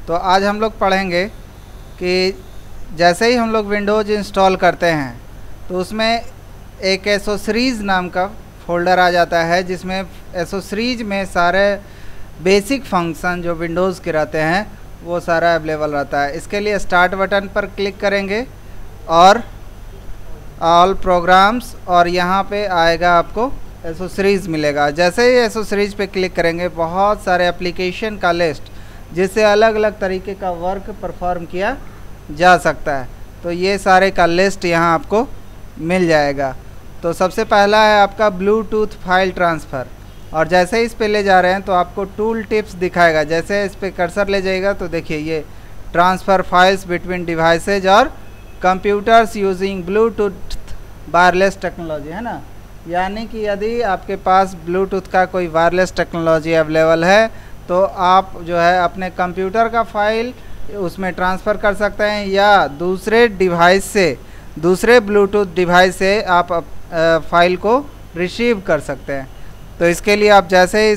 तो आज हम लोग पढ़ेंगे कि जैसे ही हम लोग विंडोज़ इंस्टॉल करते हैं तो उसमें एक एसोसरीज़ नाम का फ़ोल्डर आ जाता है, जिसमें एसोसरीज़ में सारे बेसिक फंक्शन जो विंडोज़ के रहते हैं वो सारा अवेलेबल रहता है। इसके लिए स्टार्ट बटन पर क्लिक करेंगे और ऑल प्रोग्राम्स, और यहाँ पे आएगा आपको एसोसरीज़ मिलेगा। जैसे ही एसोसरीज़ पे क्लिक करेंगे बहुत सारे एप्लीकेशन का लिस्ट जिससे अलग अलग तरीके का वर्क परफॉर्म किया जा सकता है, तो ये सारे का लिस्ट यहाँ आपको मिल जाएगा। तो सबसे पहला है आपका ब्लूटूथ फाइल ट्रांसफ़र, और जैसे ही इस पे ले जा रहे हैं तो आपको टूल टिप्स दिखाएगा। जैसे इस पे कर्सर ले जाएगा तो देखिए ये ट्रांसफ़र फाइल्स बिटवीन डिवाइसेज और computers using Bluetooth wireless technology, है ना। यानी कि यदि आपके पास ब्लूटूथ का कोई वायरलेस टेक्नोलॉजी अवेलेबल है तो आप जो है अपने कंप्यूटर का फाइल उसमें ट्रांसफ़र कर सकते हैं, या दूसरे डिवाइस से, दूसरे ब्लूटूथ डिवाइस से आप फाइल को रिसीव कर सकते हैं। तो इसके लिए आप जैसे ही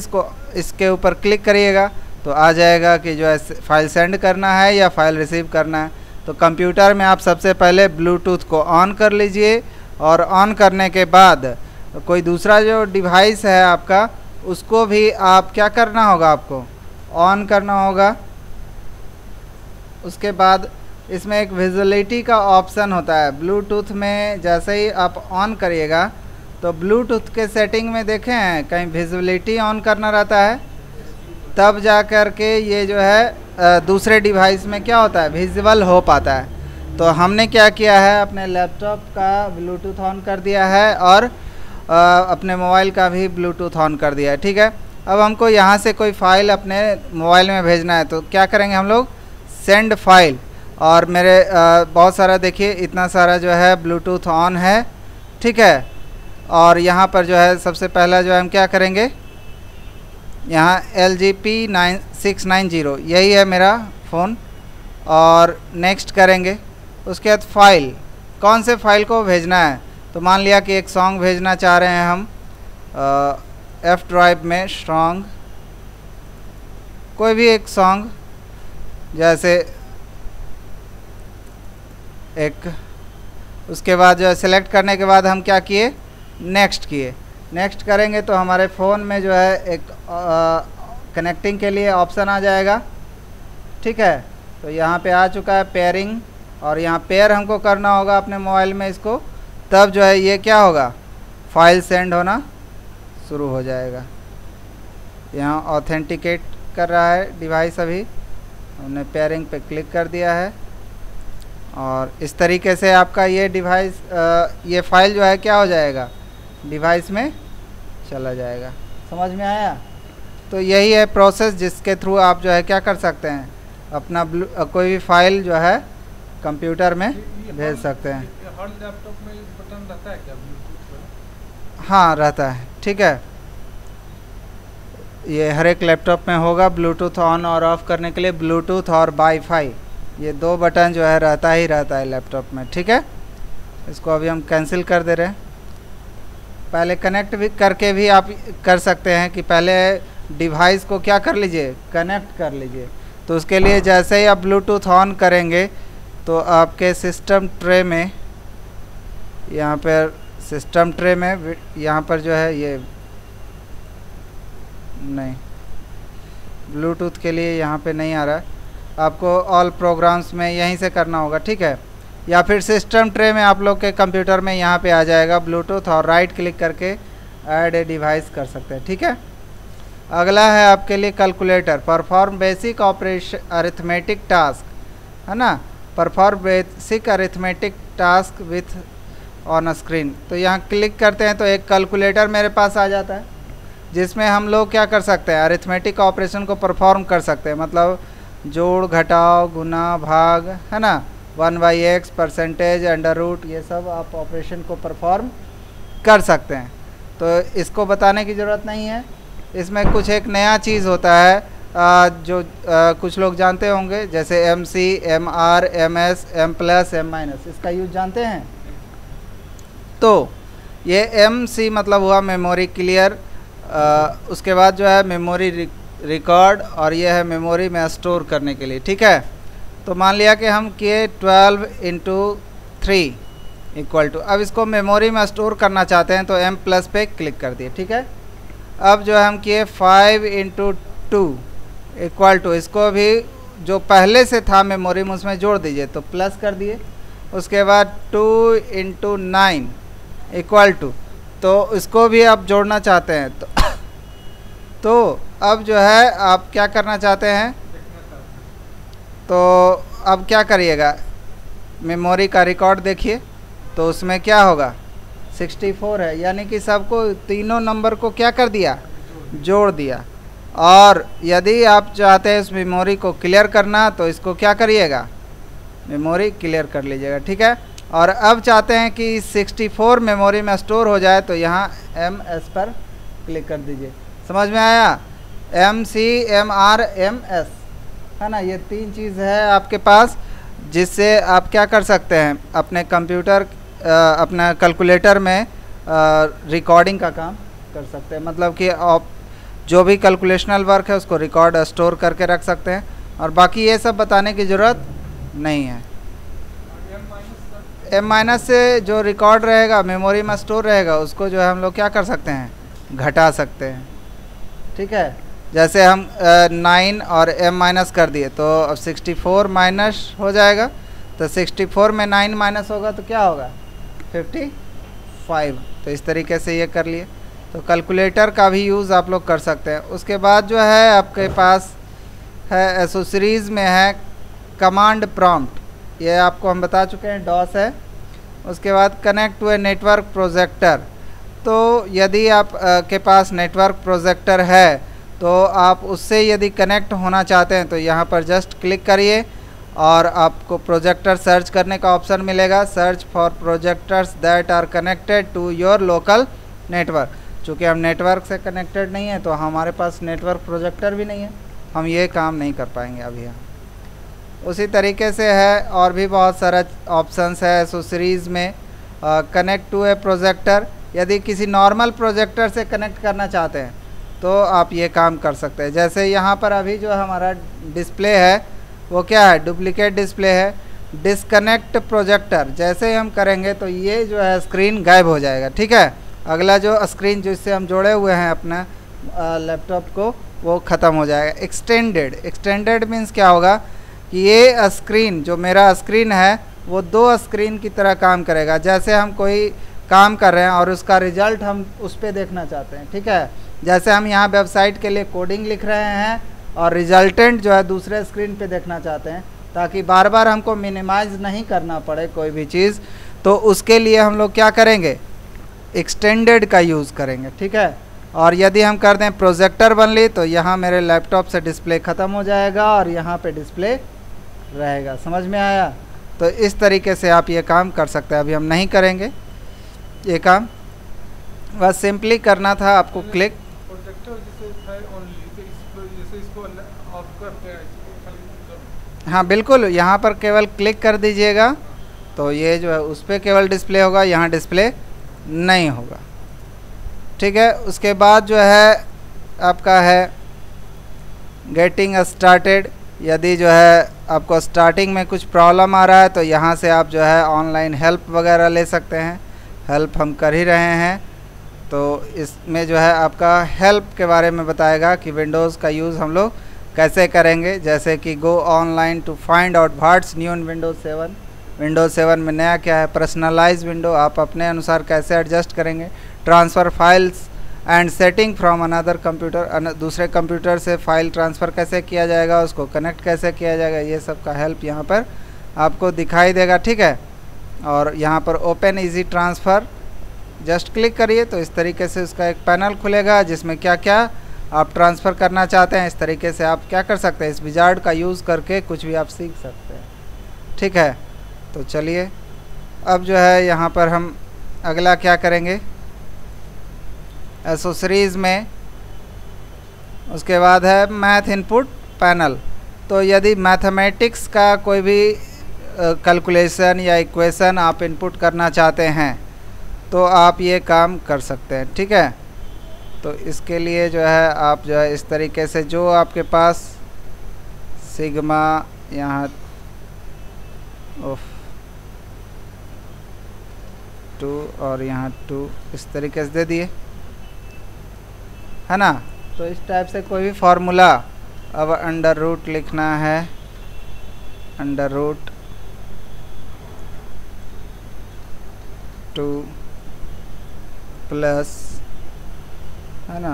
इसके ऊपर क्लिक करिएगा तो आ जाएगा कि जो है फाइल सेंड करना है या फाइल रिसीव करना है। तो कंप्यूटर में आप सबसे पहले ब्लूटूथ को ऑन कर लीजिए, और ऑन करने के बाद कोई दूसरा जो डिवाइस है आपका उसको भी आप क्या करना होगा, आपको ऑन करना होगा। उसके बाद इसमें एक विजुअलिटी का ऑप्शन होता है ब्लूटूथ में। जैसे ही आप ऑन करिएगा तो ब्लूटूथ के सेटिंग में देखें हैं कहीं विजुअलिटी ऑन करना रहता है, तब जा कर के ये जो है दूसरे डिवाइस में क्या होता है, विजुअल हो पाता है। तो हमने क्या किया है, अपने लैपटॉप का ब्लूटूथ ऑन कर दिया है और अपने मोबाइल का भी ब्लूटूथ ऑन कर दिया है, ठीक है। अब हमको यहाँ से कोई फ़ाइल अपने मोबाइल में भेजना है तो क्या करेंगे हम लोग, सेंड फाइल। और मेरे बहुत सारा देखिए इतना सारा जो है ब्लूटूथ ऑन है, ठीक है। और यहाँ पर जो है सबसे पहला जो है हम क्या करेंगे, यहाँ LGP690 यही है मेरा फ़ोन, और नेक्स्ट करेंगे। उसके बाद फाइल, कौन से फाइल को भेजना है, तो मान लिया कि एक सॉन्ग भेजना चाह रहे हैं हम F ड्राइव में सॉन्ग, कोई भी एक सॉन्ग, जैसे एक। उसके बाद जो है सिलेक्ट करने के बाद हम क्या किए, नेक्स्ट किए। नेक्स्ट करेंगे तो हमारे फ़ोन में जो है एक कनेक्टिंग के लिए ऑप्शन आ जाएगा, ठीक है। तो यहाँ पे आ चुका है पेयरिंग, और यहाँ पेयर हमको करना होगा अपने मोबाइल में इसको, तब जो है ये क्या होगा, फाइल सेंड होना शुरू हो जाएगा। यहाँ ऑथेंटिकेट कर रहा है डिवाइस, अभी हमने पेयरिंग पे क्लिक कर दिया है, और इस तरीके से आपका ये डिवाइस ये फाइल जो है क्या हो जाएगा, डिवाइस में चला जाएगा। समझ में आया। तो यही है प्रोसेस जिसके थ्रू आप जो है क्या कर सकते हैं, अपना कोई भी फाइल जो है कंप्यूटर में भेज सकते हैं। हर लैपटॉप में इस बटन रहता है क्या ब्लूटूथ पर? हाँ रहता है, ठीक है। ये हर एक लैपटॉप में होगा ब्लूटूथ ऑन और ऑफ़ करने के लिए, ब्लूटूथ और वाईफाई, ये दो बटन जो है रहता ही रहता है लैपटॉप में, ठीक है। इसको अभी हम कैंसिल कर दे रहे हैं। पहले कनेक्ट भी करके भी आप कर सकते हैं कि पहले डिवाइस को क्या कर लीजिए, कनेक्ट कर लीजिए। तो उसके लिए जैसे ही आप ब्लूटूथ ऑन करेंगे तो आपके सिस्टम ट्रे में, यहाँ पर सिस्टम ट्रे में यहाँ पर जो है ये नहीं, ब्लूटूथ के लिए यहाँ पे नहीं आ रहा है, आपको ऑल प्रोग्राम्स में यहीं से करना होगा, ठीक है। या फिर सिस्टम ट्रे में आप लोग के कंप्यूटर में यहाँ पे आ जाएगा ब्लूटूथ, और राइट क्लिक करके ऐड ए डिवाइस कर सकते हैं, ठीक है। अगला है आपके लिए calculator, perform basic operation arithmetic task, है ना, perform basic arithmetic task with on screen. तो यहाँ क्लिक करते हैं तो एक कैलकुलेटर मेरे पास आ जाता है, जिसमें हम लोग क्या कर सकते हैं, अरिथमेटिक ऑपरेशन को परफॉर्म कर सकते हैं। मतलब जोड़, घटाव, गुना, भाग, है ना, 1/x, परसेंटेज, अंडर रूट, ये सब आप ऑपरेशन को परफॉर्म कर सकते हैं। तो इसको बताने की ज़रूरत नहीं है। इसमें कुछ एक नया चीज़ होता है जो कुछ लोग जानते होंगे, जैसे MC, MR, MS, M+, M-, इसका यूज जानते हैं। तो ये MC मतलब हुआ मेमोरी क्लियर, उसके बाद जो है मेमोरी रिकॉर्ड और ये है मेमोरी में स्टोर करने के लिए। ठीक है, तो मान लिया कि हम किए 12 इंटू 3 इक्वल टू, अब इसको मेमोरी में स्टोर करना चाहते हैं तो M प्लस पे क्लिक कर दिए। ठीक है, अब जो हम किए 5 इंटू 2 इक्वल टू, इसको भी जो पहले से था मेमोरी में उसमें जोड़ दीजिए, तो प्लस कर दिए। उसके बाद 2 इंटू 9 इक्वल टू, तो इसको भी आप जोड़ना चाहते हैं तो अब जो है आप क्या करना चाहते हैं, तो अब क्या करिएगा, मेमोरी का रिकॉर्ड देखिए, तो उसमें क्या होगा 64 है, यानी कि सबको तीनों नंबर को क्या कर दिया, जोड़ दिया। और यदि आप चाहते हैं इस मेमोरी को क्लियर करना तो इसको क्या करिएगा, मेमोरी क्लियर कर लीजिएगा। ठीक है, और अब चाहते हैं कि 64 मेमोरी में स्टोर हो जाए तो यहाँ MS पर क्लिक कर दीजिए। समझ में आया, MCMRMS है ना, ये 3 चीज़ है आपके पास जिससे आप क्या कर सकते हैं, अपने कंप्यूटर अपना कैलकुलेटर में रिकॉर्डिंग का काम कर सकते हैं। मतलब कि आप जो भी कैलकुलेशनल वर्क है उसको रिकॉर्ड स्टोर करके रख सकते हैं, और बाकी ये सब बताने की ज़रूरत नहीं है। M- से जो रिकॉर्ड रहेगा मेमोरी में स्टोर रहेगा उसको जो है हम लोग क्या कर सकते हैं, घटा सकते हैं। ठीक है, जैसे हम 9 और M- कर दिए तो अब 64 माइनस हो जाएगा, तो 64 में 9 माइनस होगा तो क्या होगा 55। तो इस तरीके से ये कर लिए, तो कैलकुलेटर का भी यूज़ आप लोग कर सकते हैं। उसके बाद जो है आपके पास है एसोसरीज में है कमांड प्रॉम्प्ट, ये आपको हम बता चुके हैं, डॉस है। उसके बाद connect to a network projector, तो यदि आप के पास नेटवर्क प्रोजेक्टर है तो आप उससे यदि कनेक्ट होना चाहते हैं तो यहाँ पर जस्ट क्लिक करिए और आपको प्रोजेक्टर सर्च करने का ऑप्शन मिलेगा, search for projectors that are connected to your local network. चूँकि हम नेटवर्क से कनेक्टेड नहीं है तो हमारे पास नेटवर्क प्रोजेक्टर भी नहीं है, हम ये काम नहीं कर पाएंगे अभी यहाँ। उसी तरीके से है और भी बहुत सारा ऑप्शंस है एसोसरीज़ में। कनेक्ट टू ए प्रोजेक्टर, यदि किसी नॉर्मल प्रोजेक्टर से कनेक्ट करना चाहते हैं तो आप ये काम कर सकते हैं। जैसे यहाँ पर अभी जो हमारा डिस्प्ले है वो क्या है, डुप्लीकेट डिस्प्ले है। डिसकनेक्ट प्रोजेक्टर जैसे ही हम करेंगे तो ये जो है स्क्रीन गायब हो जाएगा। ठीक है, अगला जो स्क्रीन जिससे हम जोड़े हुए हैं अपना लैपटॉप को वो ख़त्म हो जाएगा। एक्सटेंडेड मीन्स क्या होगा कि ये स्क्रीन जो मेरा स्क्रीन है वो 2 स्क्रीन की तरह काम करेगा। जैसे हम कोई काम कर रहे हैं और उसका रिजल्ट हम उस पर देखना चाहते हैं। ठीक है, जैसे हम यहाँ वेबसाइट के लिए कोडिंग लिख रहे हैं और रिजल्टेंट जो है दूसरे स्क्रीन पे देखना चाहते हैं, ताकि बार बार हमको मिनिमाइज नहीं करना पड़े कोई भी चीज़, तो उसके लिए हम लोग क्या करेंगे, एक्सटेंडेड का यूज़ करेंगे। ठीक है, और यदि हम कर दें प्रोजेक्टर बनली तो यहाँ मेरे लैपटॉप से डिस्प्ले ख़त्म हो जाएगा और यहाँ पे डिस्प्ले रहेगा। समझ में आया? तो इस तरीके से आप ये काम कर सकते हैं। अभी हम नहीं करेंगे ये काम, बस सिंपली करना था आपको क्लिक। प्रोजेक्टर जैसे है ओनली, तो इसको जैसे इसको ऑफ करते हैं, इसको खाली हाँ बिल्कुल, यहाँ पर केवल क्लिक कर दीजिएगा तो ये जो है उस पर केवल डिस्प्ले होगा, यहाँ डिस्प्ले नहीं होगा। ठीक है, उसके बाद जो है आपका है गेटिंग स्टार्टेड। यदि जो है आपको स्टार्टिंग में कुछ प्रॉब्लम आ रहा है तो यहाँ से आप जो है ऑनलाइन हेल्प वगैरह ले सकते हैं। हेल्प हम कर ही रहे हैं, तो इसमें जो है आपका हेल्प के बारे में बताएगा कि विंडोज़ का यूज़ हम लोग कैसे करेंगे। जैसे कि go online to find out what's new in Windows 7, Windows 7 में नया क्या है, पर्सनलाइज विंडो आप अपने अनुसार कैसे एडजस्ट करेंगे, transfer files and setting from another computer, दूसरे कंप्यूटर से फ़ाइल ट्रांसफ़र कैसे किया जाएगा, उसको कनेक्ट कैसे किया जाएगा, ये सब का हेल्प यहाँ पर आपको दिखाई देगा। ठीक है, और यहाँ पर open easy transfer just click करिए तो इस तरीके से उसका एक पैनल खुलेगा जिसमें क्या क्या आप ट्रांसफ़र करना चाहते हैं। इस तरीके से आप क्या कर सकते हैं, इस विजार्ड का यूज़ करके कुछ भी आप सीख सकते हैं। ठीक है, तो चलिए अब जो है यहाँ पर हम अगला क्या करेंगे, एसोसरीज़ में उसके बाद है मैथ इनपुट पैनल। तो यदि मैथमेटिक्स का कोई भी कैलकुलेशन या इक्वेशन आप इनपुट करना चाहते हैं तो आप ये काम कर सकते हैं। ठीक है, तो इसके लिए जो है आप जो है इस तरीके से जो आपके पास सिग्मा यहाँ ऑफ 2 और यहाँ 2 इस तरीके से दे दिए, है ना। तो इस टाइप से कोई भी फार्मूला अब अंडर रूट लिखना है, अंडर रूट 2 प्लस, है ना,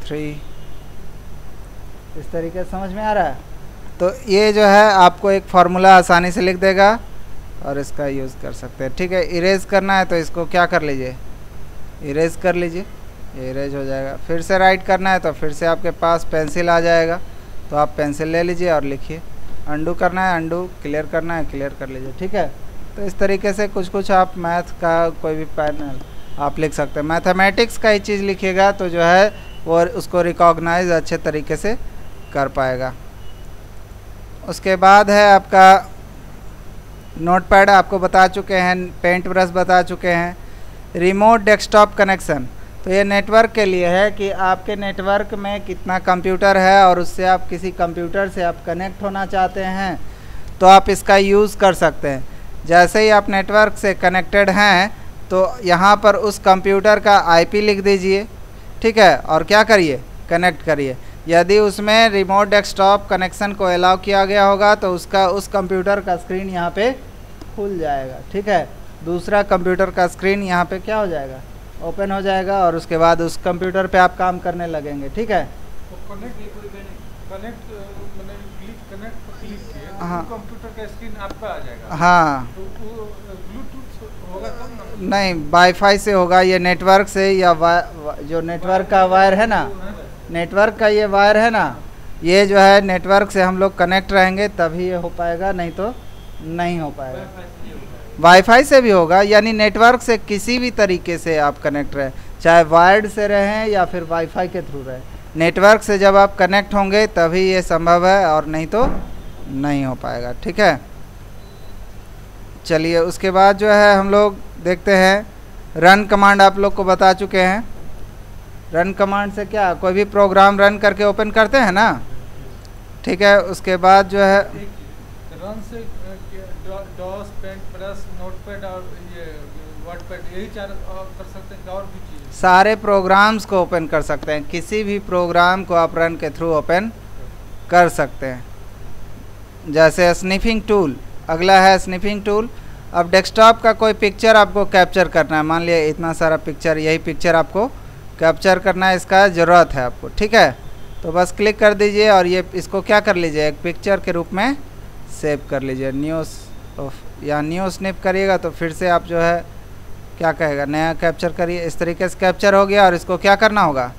3, इस तरीके से समझ में आ रहा है। तो ये जो है आपको एक फार्मूला आसानी से लिख देगा और इसका यूज़ कर सकते हैं। ठीक है, इरेज करना है तो इसको क्या कर लीजिए, इरेज कर लीजिए, ये इरेज हो जाएगा। फिर से राइट करना है तो फिर से आपके पास पेंसिल आ जाएगा, तो आप पेंसिल ले लीजिए और लिखिए। अंडू करना है, अंडू, क्लियर करना है, क्लियर कर लीजिए। ठीक है, तो इस तरीके से कुछ कुछ आप मैथ का कोई भी पैनल आप लिख सकते हैं। मैथमेटिक्स का ही चीज़ लिखिएगा तो जो है वो उसको रिकॉग्नाइज अच्छे तरीके से कर पाएगा। उसके बाद है आपका नोटपैड, आपको बता चुके हैं, पेंट ब्रश बता चुके हैं, रिमोट डेस्कटॉप कनेक्शन। तो ये नेटवर्क के लिए है कि आपके नेटवर्क में कितना कंप्यूटर है और उससे आप किसी कंप्यूटर से आप कनेक्ट होना चाहते हैं तो आप इसका यूज़ कर सकते हैं। जैसे ही आप नेटवर्क से कनेक्टेड हैं तो यहाँ पर उस कंप्यूटर का आईपी लिख दीजिए, ठीक है, और क्या करिए, कनेक्ट करिए। यदि उसमें रिमोट डेस्कटॉप कनेक्शन को अलाउ किया गया होगा तो उसका उस कंप्यूटर का स्क्रीन यहाँ पे खुल जाएगा। ठीक है, दूसरा कंप्यूटर का स्क्रीन यहाँ पे क्या हो जाएगा, ओपन हो जाएगा और उसके बाद उस कंप्यूटर पे आप काम करने लगेंगे। ठीक है, हाँ, कंप्यूटर का स्क्रीन आपका आ जाएगा। हाँ, तो ब्लूटूथ होगा तब ना? नहीं, वाईफाई से होगा, ये नेटवर्क से, या जो नेटवर्क का वायर है ना, नेटवर्क का ये वायर है ना, ये जो है नेटवर्क से हम लोग कनेक्ट रहेंगे तभी ये हो पाएगा, नहीं तो नहीं हो पाएगा। वाईफाई से भी होगा, यानी नेटवर्क से किसी भी तरीके से आप कनेक्ट रहें, चाहे वायर्ड से रहें या फिर वाईफाई के थ्रू रहें, नेटवर्क से जब आप कनेक्ट होंगे तभी ये संभव है और नहीं तो नहीं हो पाएगा। ठीक है, चलिए उसके बाद जो है हम लोग देखते हैं रन कमांड। आप लोग को बता चुके हैं रन कमांड से क्या कोई भी प्रोग्राम रन करके ओपन करते हैं ना। ठीक है, उसके बाद जो है रन से डॉस, पेंट ब्रश, नोटपैड और ये वर्डपैड, यही चार कर सकते हैं, और भी चीज़ सारे प्रोग्राम्स को ओपन कर सकते हैं, किसी भी प्रोग्राम को आप रन के थ्रू ओपन कर सकते हैं। जैसे स्निफिंग टूल, अगला है स्निफिंग टूल। अब डेस्कटॉप का कोई पिक्चर आपको कैप्चर करना है, मान लिया इतना सारा पिक्चर, यही पिक्चर आपको कैप्चर करना है, इसका ज़रूरत है आपको। ठीक है, तो बस क्लिक कर दीजिए और ये इसको क्या कर लीजिए, एक पिक्चर के रूप में सेव कर लीजिए। या न्यू स्निप करिएगा तो फिर से आप जो है क्या कहेगा, नया कैप्चर करिए। इस तरीके से कैप्चर हो गया और इसको क्या करना होगा,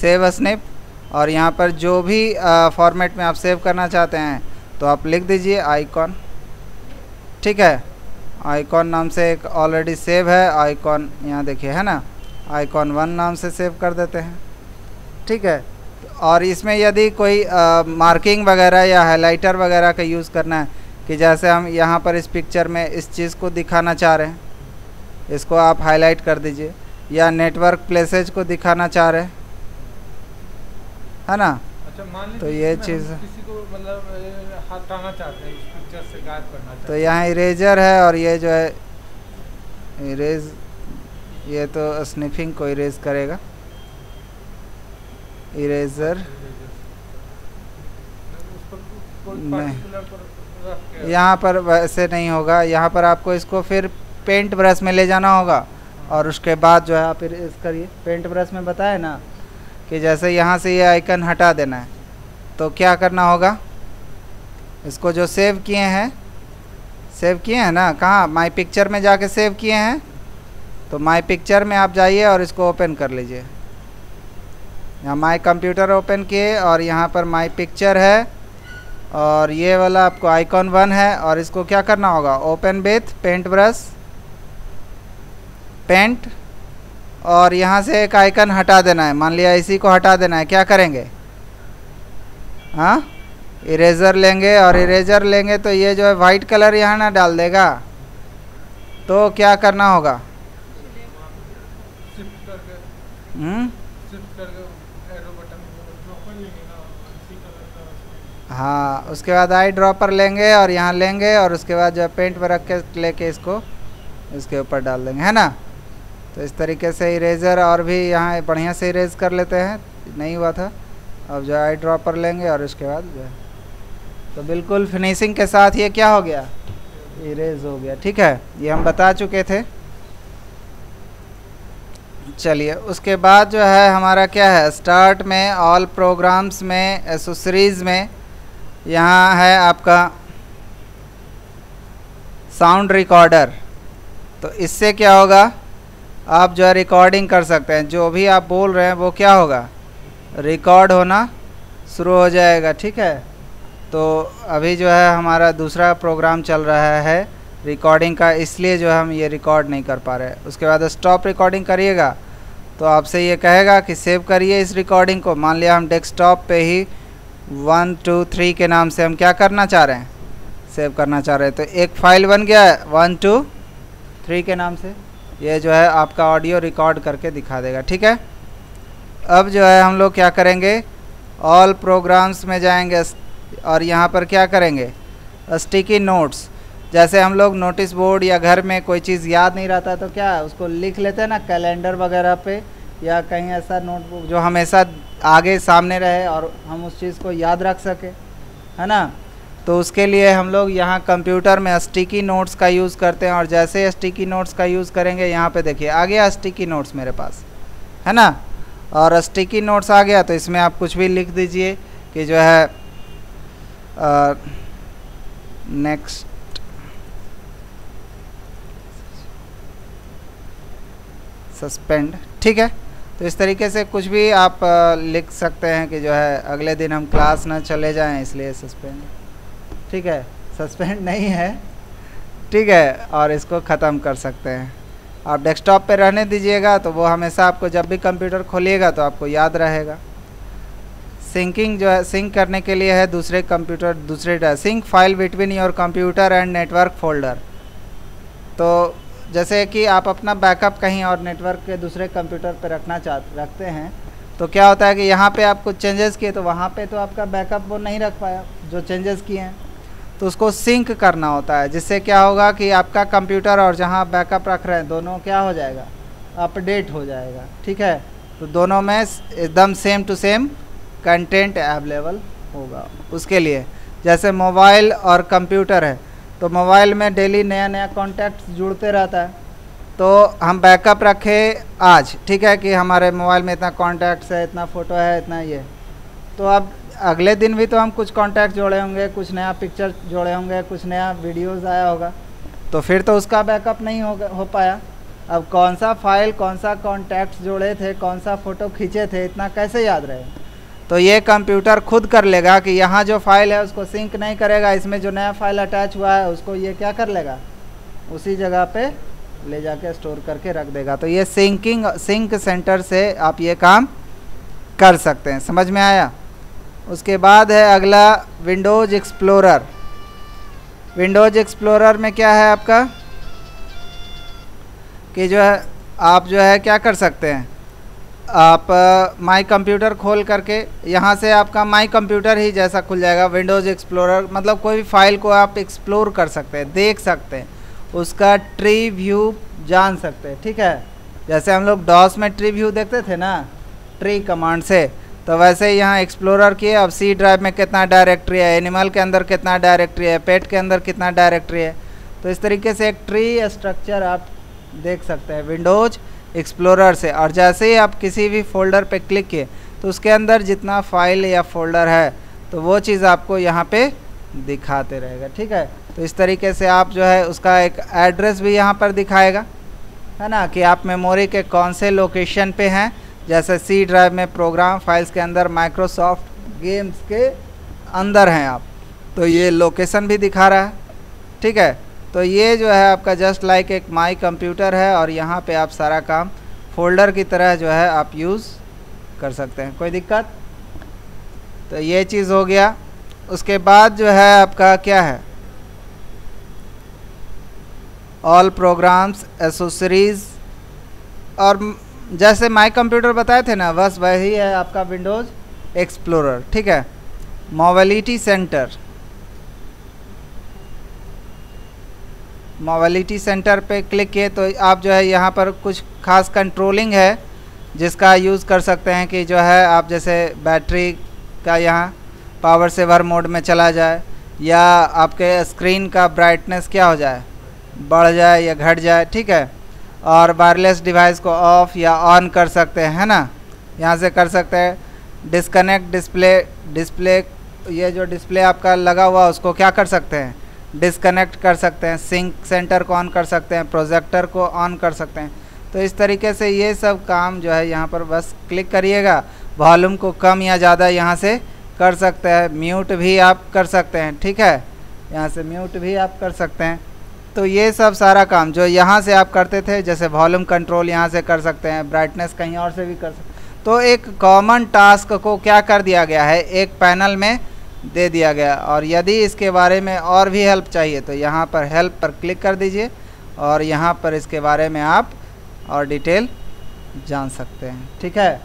सेव स्निप। और यहाँ पर जो भी फॉर्मेट में आप सेव करना चाहते हैं तो आप लिख दीजिए आइकॉन। ठीक है, आइकॉन नाम से एक ऑलरेडी सेव है आइकॉन, यहाँ देखिए है ना, आइकॉन 1 नाम से सेव कर देते हैं। ठीक है, और इसमें यदि कोई मार्किंग वगैरह या हाइलाइटर वगैरह का यूज़ करना है, कि जैसे हम यहाँ पर इस पिक्चर में इस चीज़ को दिखाना चाह रहे हैं, इसको आप हाईलाइट कर दीजिए, या नेटवर्क प्लेसेज को दिखाना चाह रहे हैं, है ना। अच्छा, मान लीजिए तो ये चीज़ किसी को मतलब हटाना चाहते हैं, इस पिक्चर से गायब करना चाहते तो यहाँ इरेजर है और ये जो है इरेज, ये तो स्निफिंग को इरेज करेगा, इरेजर नहीं, यहाँ पर वैसे नहीं होगा, यहाँ पर आपको इसको फिर पेंट ब्रश में ले जाना होगा और उसके बाद जो है आप इरेज करिए। पेंट ब्रश में बताया ना कि जैसे यहाँ से ये आइकन हटा देना है तो क्या करना होगा, इसको जो सेव किए हैं ना, कहाँ, माई पिक्चर में जाके सेव किए हैं, तो माई पिक्चर में आप जाइए और इसको ओपन कर लीजिए। यहाँ माई कंप्यूटर ओपन किए और यहाँ पर माई पिक्चर है और ये वाला आपको आइकॉन 1 है, और इसको क्या करना होगा, open with paint brush, paint, और यहाँ से एक आइकन हटा देना है, मान लिया इसी को हटा देना है। क्या करेंगे, हाँ, इरेजर लेंगे, और इरेजर लेंगे तो ये जो है वाइट कलर यहाँ ना डाल देगा, तो क्या करना होगा, शिफ्ट करके एरो बटन ड्रॉपर लेंगे ना इसी कलर का। हाँ, उसके बाद आई ड्रॉपर लेंगे और यहाँ लेंगे और उसके बाद जो पेंट पर रख के लेके इसको इसके ऊपर डाल देंगे, है ना। तो इस तरीके से इरेज़र और भी यहाँ बढ़िया से इरेज कर लेते हैं, नहीं हुआ था। अब जो आई ड्रॉपर लेंगे और उसके बाद जो है तो बिल्कुल फिनिशिंग के साथ ये क्या हो गया, इरेज हो गया। ठीक है, ये हम बता चुके थे। चलिए, उसके बाद जो है हमारा क्या है, स्टार्ट में ऑल प्रोग्राम्स में एसेसरीज़ में यहाँ है आपका साउंड रिकॉर्डर। तो इससे क्या होगा, आप जो है रिकॉर्डिंग कर सकते हैं, जो भी आप बोल रहे हैं वो क्या होगा, रिकॉर्ड होना शुरू हो जाएगा। ठीक है, तो अभी जो है हमारा दूसरा प्रोग्राम चल रहा है रिकॉर्डिंग का, इसलिए जो है हम ये रिकॉर्ड नहीं कर पा रहे। उसके बाद स्टॉप रिकॉर्डिंग करिएगा तो आपसे ये कहेगा कि सेव करिए इस रिकॉर्डिंग को। मान लिया हम डेस्कटॉप पे ही 1 2 3 के नाम से हम क्या करना चाह रहे हैं, सेव करना चाह रहे हैं। तो एक फ़ाइल बन गया है 1 2 3 के नाम से, ये जो है आपका ऑडियो रिकॉर्ड करके दिखा देगा। ठीक है, अब जो है हम लोग क्या करेंगे, ऑल प्रोग्राम्स में जाएंगे और यहाँ पर क्या करेंगे, स्टिकी नोट्स। जैसे हम लोग नोटिस बोर्ड या घर में कोई चीज़ याद नहीं रहता तो क्या उसको लिख लेते हैं ना, कैलेंडर वगैरह पे या कहीं ऐसा नोटबुक जो हमेशा आगे सामने रहे और हम उस चीज़ को याद रख सके, है ना। तो उसके लिए हम लोग यहाँ कंप्यूटर में स्टिकी नोट्स का यूज़ करते हैं। और जैसे स्टिकी नोट्स का यूज़ करेंगे, यहाँ पे देखिए आ गया स्टिकी नोट्स मेरे पास, है ना। और स्टिकी नोट्स आ गया तो इसमें आप कुछ भी लिख दीजिए कि जो है नेक्स्ट सस्पेंड। ठीक है, तो इस तरीके से कुछ भी आप लिख सकते हैं कि जो है अगले दिन हम क्लास ना चले जाएं इसलिए सस्पेंड। ठीक है, सस्पेंड नहीं है, ठीक है, और इसको ख़त्म कर सकते हैं। आप डेस्कटॉप पे रहने दीजिएगा तो वो हमेशा आपको जब भी कंप्यूटर खोलिएगा तो आपको याद रहेगा। सिंकिंग जो है, सिंक करने के लिए है दूसरे कंप्यूटर दूसरे sync file between your computer and network folder. तो जैसे कि आप अपना बैकअप कहीं और नेटवर्क के दूसरे कंप्यूटर पर रखते हैं तो क्या होता है कि यहाँ पे आप कुछ चेंजेस किए तो वहाँ पे तो आपका बैकअप वो नहीं रख पाया जो चेंजेस किए हैं, तो उसको सिंक करना होता है। जिससे क्या होगा कि आपका कंप्यूटर और जहाँ आप बैकअप रख रहे हैं दोनों क्या हो जाएगा, अपडेट हो जाएगा। ठीक है, तो दोनों में एकदम same to same content available होगा। उसके लिए जैसे मोबाइल और कंप्यूटर है तो मोबाइल में डेली नया नया कॉन्टैक्ट जुड़ते रहता है, तो हम बैकअप रखें आज, ठीक है, कि हमारे मोबाइल में इतना कॉन्टैक्ट्स है, इतना फ़ोटो है, इतना ये, तो अब अगले दिन भी तो हम कुछ कॉन्टैक्ट जोड़े होंगे, कुछ नया पिक्चर जोड़े होंगे, कुछ नया वीडियोस आया होगा, तो फिर तो उसका बैकअप नहीं हो पाया। अब कौन सा फाइल, कौन सा कॉन्टैक्ट्स जोड़े थे, कौन सा फ़ोटो खींचे थे, इतना कैसे याद रहे। तो ये कंप्यूटर खुद कर लेगा कि यहाँ जो फाइल है उसको सिंक नहीं करेगा, इसमें जो नया फाइल अटैच हुआ है उसको ये क्या कर लेगा, उसी जगह पे ले जाके स्टोर करके रख देगा। तो ये सिंक सेंटर से आप ये काम कर सकते हैं। समझ में आया। उसके बाद है अगला विंडोज़ एक्सप्लोरर। विंडोज़ एक्सप्लोरर में क्या है आपका कि जो है आप जो है क्या कर सकते हैं, आप माई कंप्यूटर खोल करके यहाँ से आपका माई कंप्यूटर ही जैसा खुल जाएगा। विंडोज़ एक्सप्लोरर मतलब कोई भी फाइल को आप एक्सप्लोर कर सकते हैं, देख सकते हैं, उसका ट्री व्यू जान सकते हैं। ठीक है, जैसे हम लोग डॉस में ट्री व्यू देखते थे ना, ट्री कमांड से, तो वैसे ही यहाँ एक्सप्लोरर किए। अब सी ड्राइव में कितना डायरेक्टरी है, एनिमल के अंदर कितना डायरेक्टरी है, पेट के अंदर कितना डायरेक्टरी है, तो इस तरीके से एक ट्री स्ट्रक्चर आप देख सकते हैं विंडोज़ एक्सप्लोरर से। और जैसे ही आप किसी भी फोल्डर पे क्लिक किए तो उसके अंदर जितना फाइल या फोल्डर है तो वो चीज़ आपको यहाँ पे दिखाते रहेगा। ठीक है, तो इस तरीके से आप जो है उसका एक एड्रेस भी यहाँ पर दिखाएगा, है ना, कि आप मेमोरी के कौन से लोकेशन पे हैं। जैसे सी ड्राइव में प्रोग्राम फाइल्स के अंदर माइक्रोसॉफ्ट गेम्स के अंदर हैं आप, तो ये लोकेशन भी दिखा रहा है। ठीक है, तो ये जो है आपका जस्ट लाइक एक माई कंप्यूटर है और यहाँ पे आप सारा काम फोल्डर की तरह जो है आप यूज़ कर सकते हैं, कोई दिक्कत। तो ये चीज़ हो गया। उसके बाद जो है आपका क्या है, ऑल प्रोग्राम्स एसेसरीज़। और जैसे माई कंप्यूटर बताए थे ना, बस वही है आपका विंडोज़ एक्सप्लोरर। ठीक है, मोबिलिटी सेंटर, मोबिलिटी सेंटर पे क्लिक किए तो आप जो है यहाँ पर कुछ खास कंट्रोलिंग है जिसका यूज़ कर सकते हैं कि जो है आप जैसे बैटरी का यहाँ पावर सेवर मोड में चला जाए, या आपके स्क्रीन का ब्राइटनेस क्या हो जाए, बढ़ जाए या घट जाए। ठीक है, और वायरलेस डिवाइस को ऑफ या ऑन कर सकते हैं, है ना, यहाँ से कर सकते हैं। डिस्कनेक्ट डिस्प्ले ये जो डिस्प्ले आपका लगा हुआ उसको क्या कर सकते हैं, डिस्कनेक्ट कर सकते हैं। सिंक सेंटर को ऑन कर सकते हैं, प्रोजेक्टर को ऑन कर सकते हैं। तो इस तरीके से ये सब काम जो है यहाँ पर बस क्लिक करिएगा, वॉल्यूम को कम या ज़्यादा यहाँ से कर सकते हैं। म्यूट भी आप कर सकते हैं। ठीक है, यहाँ से म्यूट भी आप कर सकते हैं। तो ये सब सारा काम जो यहाँ से आप करते थे, जैसे वॉल्यूम कंट्रोल यहाँ से कर सकते हैं, ब्राइटनेस कहीं और से भी कर सकते हैं। तो एक कॉमन टास्क को क्या कर दिया गया है, एक पैनल में दे दिया गया। और यदि इसके बारे में और भी हेल्प चाहिए तो यहाँ पर हेल्प पर क्लिक कर दीजिए और यहाँ पर इसके बारे में आप और डिटेल जान सकते हैं। ठीक है,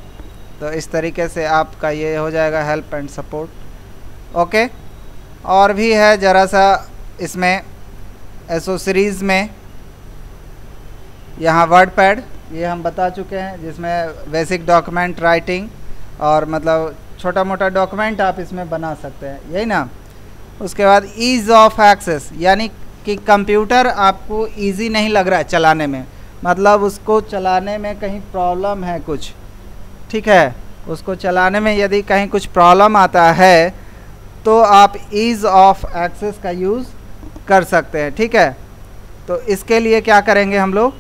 तो इस तरीके से आपका ये हो जाएगा हेल्प एंड सपोर्ट। ओके, और भी है ज़रा सा इसमें एसोसरीज़ में, यहाँ वर्ड पैड ये हम बता चुके हैं, जिसमें बेसिक डॉक्यूमेंट राइटिंग और मतलब छोटा मोटा डॉक्यूमेंट आप इसमें बना सकते हैं, यही ना। उसके बाद ईज़ ऑफ एक्सेस, यानी कि कंप्यूटर आपको इजी नहीं लग रहा है चलाने में, मतलब उसको चलाने में कहीं प्रॉब्लम है कुछ। ठीक है, उसको चलाने में यदि कहीं कुछ प्रॉब्लम आता है तो आप ईज़ ऑफ एक्सेस का यूज़ कर सकते हैं। ठीक है, तो इसके लिए क्या करेंगे हम लोग,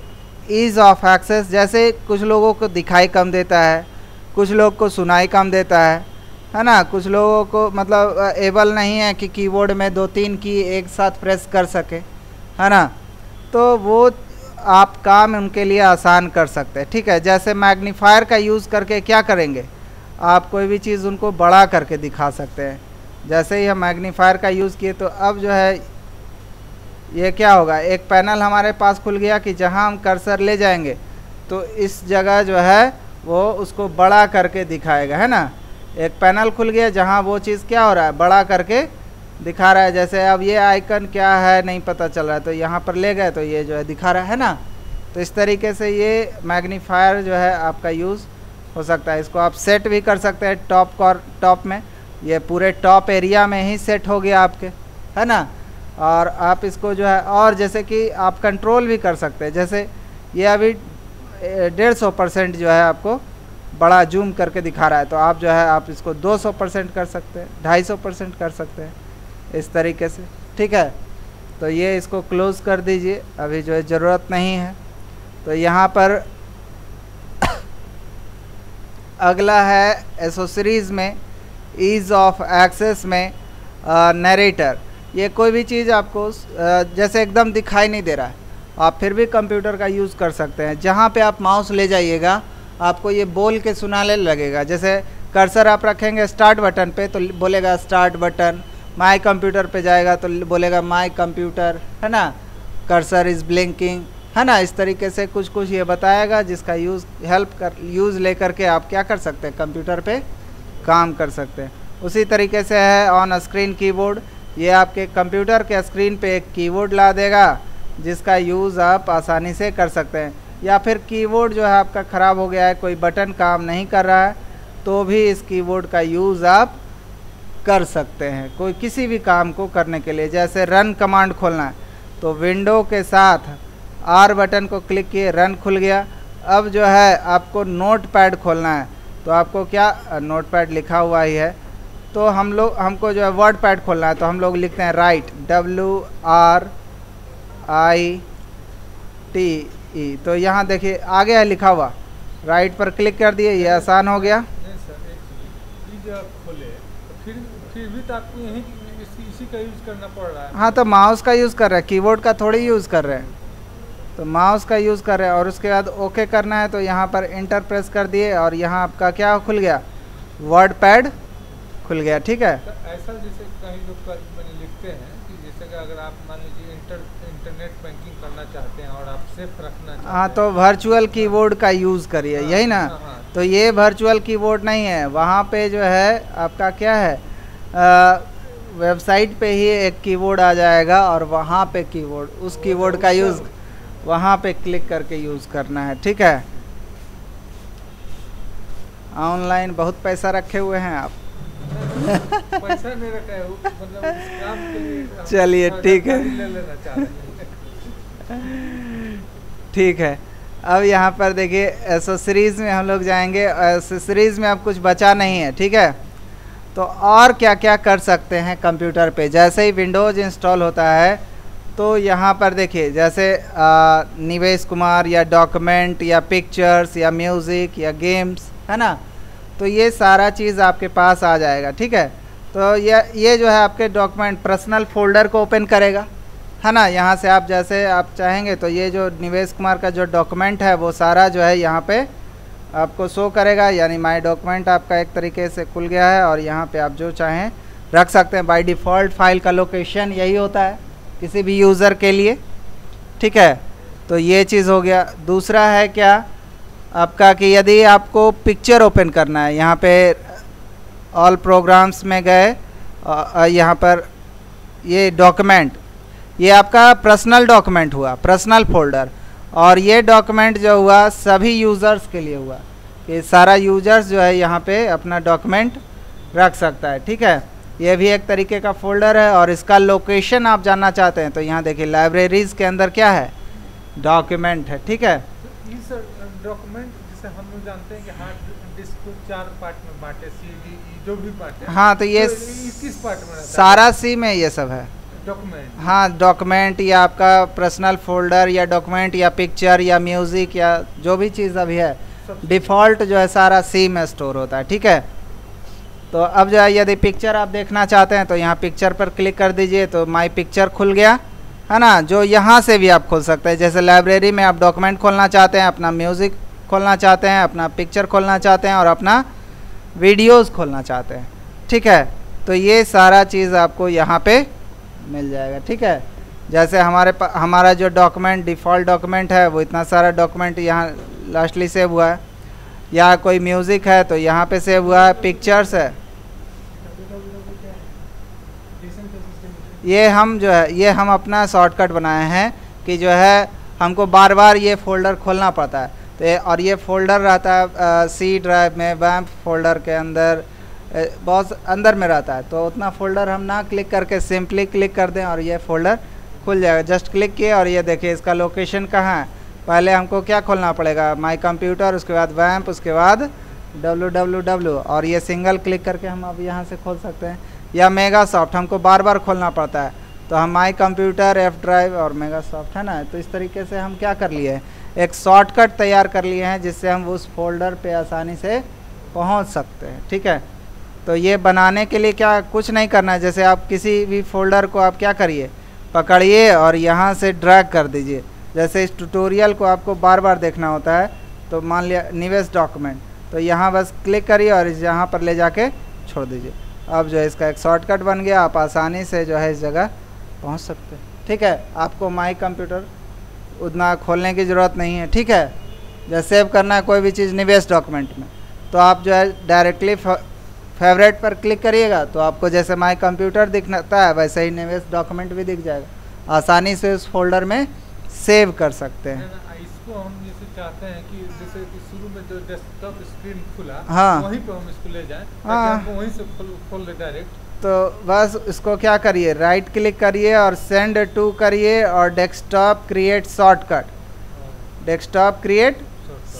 ईज़ ऑफ एक्सेस, जैसे कुछ लोगों को दिखाई कम देता है, कुछ लोग को सुनाई कम देता है ना, कुछ लोगों को मतलब एबल नहीं है कि कीबोर्ड में 2-3 की एक साथ प्रेस कर सके, है ना, तो वो आप काम उनके लिए आसान कर सकते हैं। ठीक है, जैसे मैग्नीफायर का यूज़ करके क्या करेंगे, आप कोई भी चीज़ उनको बड़ा करके दिखा सकते हैं। जैसे ही हम मैग्नीफायर का यूज़ किए तो अब जो है ये क्या होगा, एक पैनल हमारे पास खुल गया कि जहां हम कर्सर ले जाएंगे तो इस जगह जो है वो उसको बड़ा करके दिखाएगा, है ना। एक पैनल खुल गया जहां वो चीज़ क्या हो रहा है, बड़ा करके दिखा रहा है। जैसे अब ये आइकन क्या है नहीं पता चल रहा है, तो यहाँ पर ले गए तो ये जो है दिखा रहा है ना। तो इस तरीके से ये मैग्नीफायर जो है आपका यूज़ हो सकता है। इसको आप सेट भी कर सकते हैं टॉप में, ये पूरे टॉप एरिया में ही सेट हो गया आपके, है ना। और आप इसको जो है और जैसे कि आप कंट्रोल भी कर सकते हैं, जैसे ये अभी 150% जो है आपको बड़ा जूम करके दिखा रहा है, तो आप जो है आप इसको 200% कर सकते हैं, 250% कर सकते हैं, इस तरीके से। ठीक है, तो ये इसको क्लोज़ कर दीजिए, अभी जो है ज़रूरत नहीं है। तो यहाँ पर अगला है एसोसरीज़ में ईज़ ऑफ एक्सेस में नरेटर। ये कोई भी चीज़ आपको जैसे एकदम दिखाई नहीं दे रहा है, आप फिर भी कंप्यूटर का यूज़ कर सकते हैं। जहाँ पे आप माउस ले जाइएगा आपको ये बोल के सुनाने लगेगा। जैसे कर्सर आप रखेंगे स्टार्ट बटन पे तो बोलेगा स्टार्ट बटन, माय कंप्यूटर पे जाएगा तो बोलेगा माय कंप्यूटर, है ना, कर्सर इज़ ब्लिंकिंग, है ना। इस तरीके से कुछ कुछ ये बताएगा जिसका यूज़ लेकर के आप क्या कर सकते हैं, कंप्यूटर पे काम कर सकते हैं। उसी तरीके से है ऑन स्क्रीन कीबोर्ड, ये आपके कंप्यूटर के स्क्रीन पे एक कीबोर्ड ला देगा जिसका यूज़ आप आसानी से कर सकते हैं। या फिर कीबोर्ड जो है आपका ख़राब हो गया है, कोई बटन काम नहीं कर रहा है, तो भी इस कीबोर्ड का यूज़ आप कर सकते हैं कोई किसी भी काम को करने के लिए। जैसे रन कमांड खोलना है तो विंडो के साथ आर बटन को क्लिक किए, रन खुल गया। अब जो है आपको नोट पैड खोलना है तो आपको क्या, नोट पैड लिखा हुआ ही है, तो हमको जो है वर्ड पैड खोलना है तो हम लोग लिखते हैं राइट, WRITE। तो यहाँ देखिए आ गया है लिखा हुआ, राइट पर क्लिक कर दिए, ये आसान हो गया। नहीं सर, एक चीज़ खोले तो फिर भी तो आपको यही इसी का यूज़ करना पड़ रहा है। हाँ, तो माउस का यूज़ कर रहे हैं, कीबोर्ड का थोड़ी यूज़ कर रहे हैं, तो माउस का यूज़ कर रहे हैं। और उसके बाद ओके करना है तो यहाँ पर इंटर प्रेस कर दिए और यहाँ आपका क्या खुल गया, वर्ड पैड खुल गया। ठीक है, तो ऐसा जैसे कहीं लोग लिखते हैं कि जैसे कि अगर आप मान लीजिए इंटर इंटरनेट बैंकिंग करना चाहते हैं और आप सेफ रखना चाहते हाँ, हैं। तो वर्चुअल कीबोर्ड का यूज़ करिए, हाँ, यही ना। हाँ, हाँ। तो ये वर्चुअल कीबोर्ड नहीं है, वहाँ पे जो है आपका क्या है, वेबसाइट पे ही एक कीबोर्ड आ जाएगा और वहाँ पे कीबोर्ड, उस कीबोर्ड का यूज़ वहाँ पे क्लिक करके यूज़ करना है, ठीक है। ऑनलाइन बहुत पैसा रखे हुए हैं आप। पैसा नहीं रखा है, मतलब इस काम के लिए हम चलिए, ठीक है। जानकारी ले लेना चाह रहे हैं। ठीक है, अब यहाँ पर देखिए एसेसरीज़ में हम लोग जाएंगे। एसेसरीज़ में अब कुछ बचा नहीं है, ठीक है। तो और क्या क्या कर सकते हैं कंप्यूटर पे, जैसे ही विंडोज़ इंस्टॉल होता है तो यहाँ पर देखिए, जैसे निवेश कुमार या डॉक्यूमेंट या पिक्चर्स या म्यूज़िक या गेम्स, है ना। तो ये सारा चीज़ आपके पास आ जाएगा, ठीक है। तो ये जो है आपके डॉक्यूमेंट पर्सनल फोल्डर को ओपन करेगा, है ना। यहाँ से आप जैसे आप चाहेंगे तो ये जो निवेश कुमार का जो डॉक्यूमेंट है वो सारा जो है यहाँ पे आपको शो करेगा, यानी माय डॉक्यूमेंट आपका एक तरीके से खुल गया है और यहाँ पे आप जो चाहें रख सकते हैं। बाय डिफ़ॉल्ट फाइल का लोकेशन यही होता है किसी भी यूज़र के लिए, ठीक है। तो ये चीज़ हो गया। दूसरा है क्या आपका कि यदि आपको पिक्चर ओपन करना है, यहाँ पे ऑल प्रोग्राम्स में गए, यहाँ पर ये डॉक्यूमेंट, ये आपका पर्सनल डॉक्यूमेंट हुआ, पर्सनल फोल्डर। और ये डॉक्यूमेंट जो हुआ सभी यूज़र्स के लिए हुआ कि सारा यूज़र्स जो है यहाँ पे अपना डॉक्यूमेंट रख सकता है, ठीक है। ये भी एक तरीके का फोल्डर है। और इसका लोकेशन आप जानना चाहते हैं तो यहाँ देखिए लाइब्रेरीज़ के अंदर क्या है, डॉक्यूमेंट है, ठीक है। तो इस डॉक्यूमेंट जिसे हम लोग जानते हैं कि हार्ड डिस्क को 4 पार्ट में बांटे, CD जो भी बांटे, हाँ, तो ये किस पार्ट में रहता है? सारा सी में ये सब है, डॉक्यूमेंट। हाँ। डॉक्यूमेंट या आपका पर्सनल फोल्डर या डॉक्यूमेंट या पिक्चर या म्यूज़िक या जो भी चीज़ अभी है, डिफ़ॉल्ट जो है सारा सी में स्टोर होता है, ठीक है। तो अब जो है यदि पिक्चर आप देखना चाहते हैं तो यहाँ पिक्चर पर क्लिक कर दीजिए तो माई पिक्चर खुल गया, है ना। जो यहाँ से भी आप खोल सकते हैं, जैसे लाइब्रेरी में आप डॉक्यूमेंट खोलना चाहते हैं, अपना म्यूज़िक खोलना चाहते हैं, अपना पिक्चर खोलना चाहते हैं और अपना वीडियोज़ खोलना चाहते हैं, ठीक है। तो ये सारा चीज़ आपको यहाँ पे मिल जाएगा, ठीक है। जैसे हमारा जो डॉक्यूमेंट डिफ़ॉल्ट डॉक्यूमेंट है वो इतना सारा डॉक्यूमेंट यहाँ लास्टली सेव हुआ है, या कोई म्यूज़िक है तो यहाँ पे सेव हुआ है, पिक्चर्स है। ये हम जो है ये हम अपना शॉर्टकट बनाए हैं कि जो है हमको बार बार ये फ़ोल्डर खोलना पड़ता है। तो और ये फ़ोल्डर रहता है सी ड्राइव में, वैम्प फोल्डर के अंदर बहुत अंदर में रहता है। तो उतना फ़ोल्डर हम ना क्लिक करके सिंपली क्लिक कर दें और ये फ़ोल्डर खुल जाएगा। जस्ट क्लिक किए और ये देखिए इसका लोकेशन कहाँ है। पहले हमको क्या खोलना पड़ेगा, माई कंप्यूटर, उसके बाद वैम्प, उसके बाद www, और ये सिंगल क्लिक करके हम अब यहाँ से खोल सकते हैं। या मेगासॉफ्ट हमको बार बार खोलना पड़ता है तो हम माई कंप्यूटर, एफ ड्राइव और मेगासॉफ्ट, है ना। तो इस तरीके से हम क्या कर लिए, एक शॉर्टकट तैयार कर लिए हैं जिससे हम उस फोल्डर पे आसानी से पहुंच सकते हैं, ठीक है। तो ये बनाने के लिए क्या कुछ नहीं करना है, जैसे आप किसी भी फोल्डर को आप क्या करिए, पकड़िए और यहाँ से ड्रैग कर दीजिए। जैसे इस ट्यूटोरियल को आपको बार बार देखना होता है तो मान लिया निवेश डॉक्यूमेंट, तो यहाँ बस क्लिक करिए और इस यहाँ पर ले जाके छोड़ दीजिए। अब जो है इसका एक शॉर्टकट बन गया, आप आसानी से जो है इस जगह पहुँच सकते हैं, ठीक है। आपको माई कंप्यूटर उतना खोलने की ज़रूरत नहीं है, ठीक है। जैसे सेव करना है कोई भी चीज़ निवेश डॉक्यूमेंट में तो आप जो है डायरेक्टली फेवरेट पर क्लिक करिएगा तो आपको जैसे माई कंप्यूटर दिखता है वैसे ही निवेश डॉक्यूमेंट भी दिख जाएगा। आसानी से उस फोल्डर में सेव कर सकते हैं। इसको हम जैसे चाहते हैं कि जैसे कि शुरू में जो डेस्कटॉप स्क्रीन खुला, हाँ, वहीं पे हम इसको ले जाएं, हाँ, ताकि हमको वहीं से खोल दे डायरेक्ट। तो बस इसको क्या करिए, राइट क्लिक करिए और सेंड टू करिए और desktop create shortcut, desktop create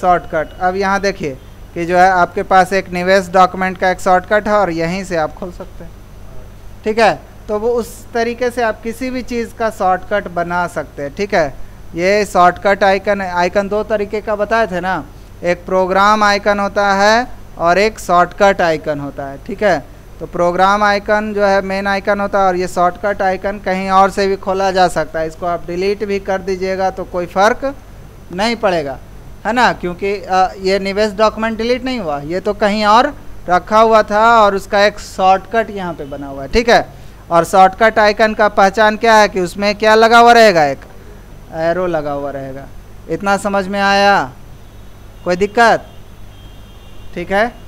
shortcut. अब यहाँ देखिए कि जो है आपके पास एक निवेश डॉक्यूमेंट का एक शॉर्टकट है और यहीं से आप खोल सकते हैं, ठीक है। तो वो उस तरीके से आप किसी भी चीज़ का शॉर्टकट बना सकते हैं, ठीक है। ये शॉर्टकट आइकन दो तरीके का बताए थे ना, एक प्रोग्राम आइकन होता है और एक शॉर्टकट आइकन होता है, ठीक है। तो प्रोग्राम आइकन जो है मेन आइकन होता है और ये शॉर्टकट आइकन कहीं और से भी खोला जा सकता है। इसको आप डिलीट भी कर दीजिएगा तो कोई फ़र्क नहीं पड़ेगा, है ना, क्योंकि ये निवेश डॉक्यूमेंट डिलीट नहीं हुआ, ये तो कहीं और रखा हुआ था और उसका एक शॉर्टकट यहाँ पे बना हुआ है, ठीक है। और शॉर्टकट आइकन का पहचान क्या है कि उसमें क्या लगा हुआ रहेगा, एक एरो लगा हुआ रहेगा। इतना समझ में आया? कोई दिक्कत? ठीक है।